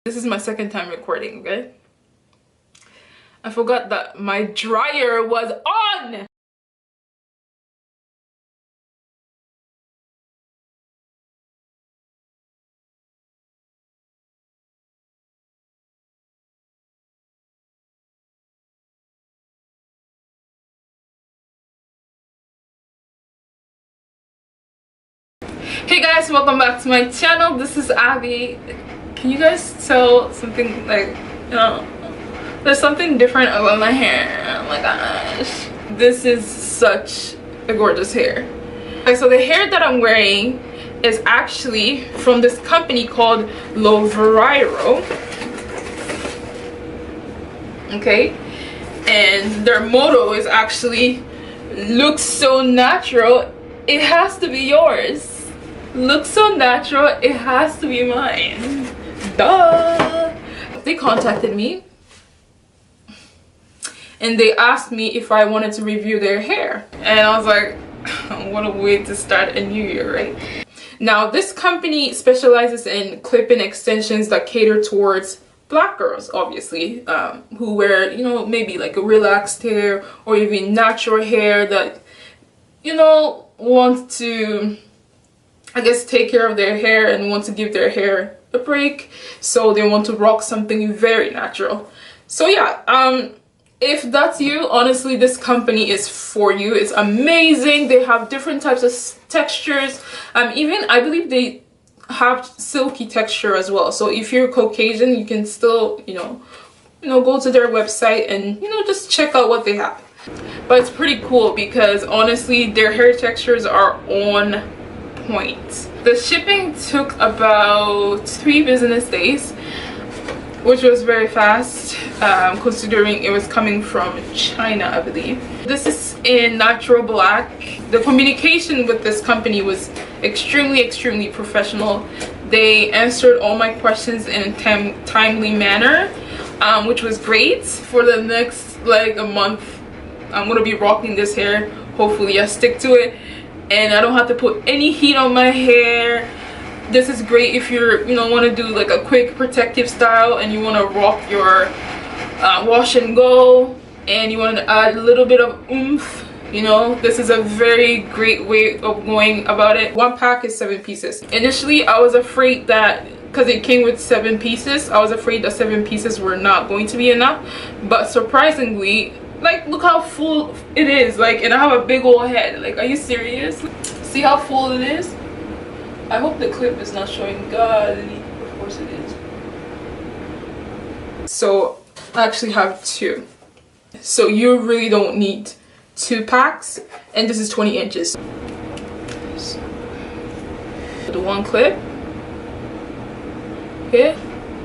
This is my second time recording, okay? I forgot that my dryer was on! Hey guys, welcome back to my channel. This is Abby. Can you guys tell something, like, you know, there's something different about my hair? Oh my gosh. This is such a gorgeous hair. Okay, so the hair that I'm wearing is actually from this company called Lovrio. Okay, and their motto is actually, looks so natural, it has to be yours. Looks so natural, it has to be mine. Duh. They contacted me and they asked me if I wanted to review their hair, and I was like, what a way to start a new year, right? Now, this company specializes in clip-in extensions that cater towards black girls, obviously, who wear, you know, maybe like a relaxed hair or even natural hair that, you know, want to, I guess, take care of their hair and want to give their hair a break, so they want to rock something very natural. So yeah, if that's you, honestly, this company is for you. It's amazing. They have different types of textures. Even I believe they have silky texture as well. So if you're Caucasian, you can still, you know, go to their website and, you know, just check out what they have. But it's pretty cool because honestly, their hair textures are on point. The shipping took about 3 business days, which was very fast, considering it was coming from China, I believe. This is in natural black. The communication with this company was extremely professional. They answered all my questions in a timely manner, which was great. For the next like a month, I'm gonna be rocking this hair. Hopefully I stick to it and I don't have to put any heat on my hair. This is great if you're, you know, want to do like a quick protective style and you want to rock your wash and go and you want to add a little bit of oomph. You know, this is a very great way of going about it. One pack is 7 pieces. Initially, I was afraid that, because it came with 7 pieces, I was afraid that 7 pieces were not going to be enough. But surprisingly, like, look how full it is. Like, and I have a big old head. Like, are you serious? See how full it is? I hope the clip is not showing. God, of course it is. So I actually have 2. So you really don't need 2 packs, and this is 20 inches. So the 1 clip. Okay,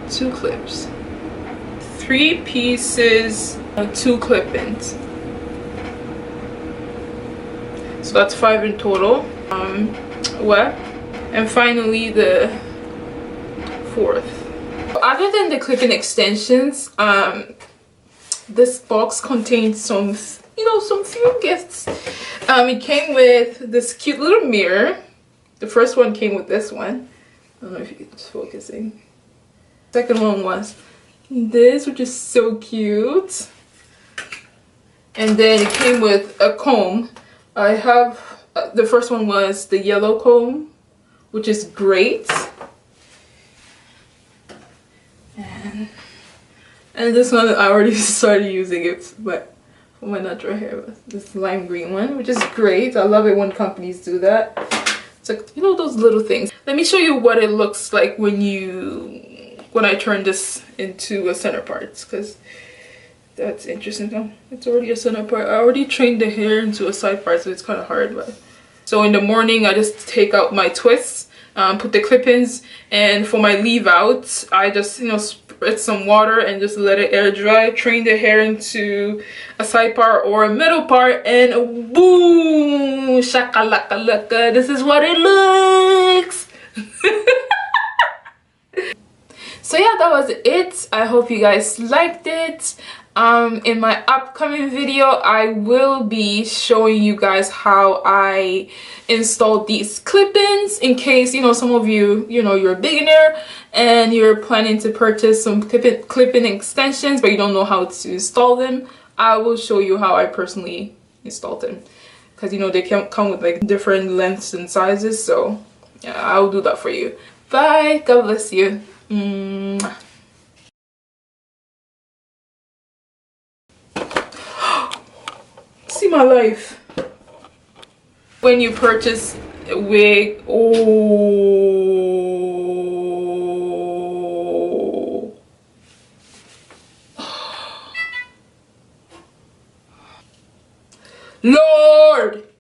2 clips. 3 pieces, 2 clip-ins. So that's 5 in total. Wet. And finally the 4th. Other than the clip-in extensions, this box contains some, you know, some few gifts. It came with this cute little mirror. The first one came with this one. I don't know if it's focusing. Second one was this, which is so cute. And then it came with a comb. I have the first one was the yellow comb, which is great. And this one, I already started using it, but for my natural hair, this lime green one, which is great. I love it when companies do that. It's like, you know, those little things. Let me show you what it looks like when I turn this into a center part, because that's interesting. Oh, it's already a center part. I already trained the hair into a side part, so it's kind of hard. But so in the morning, I just take out my twists, put the clip-ins, and for my leave out, I just, you know, spread some water and just let it air dry. Train the hair into a side part or a middle part, and boom, shakalaka, this is what it looks. So yeah, that was it. I hope you guys liked it. In my upcoming video, I will be showing you guys how I installed these clip-ins, in case, you know, some of you, you know, you're a beginner and you're planning to purchase some clip-in extensions but you don't know how to install them, I will show you how I personally installed them, because you know they can come with like different lengths and sizes. So yeah, I'll do that for you. Bye, God bless you. Mwah. See my life. When you purchase a wig, oh, Lord.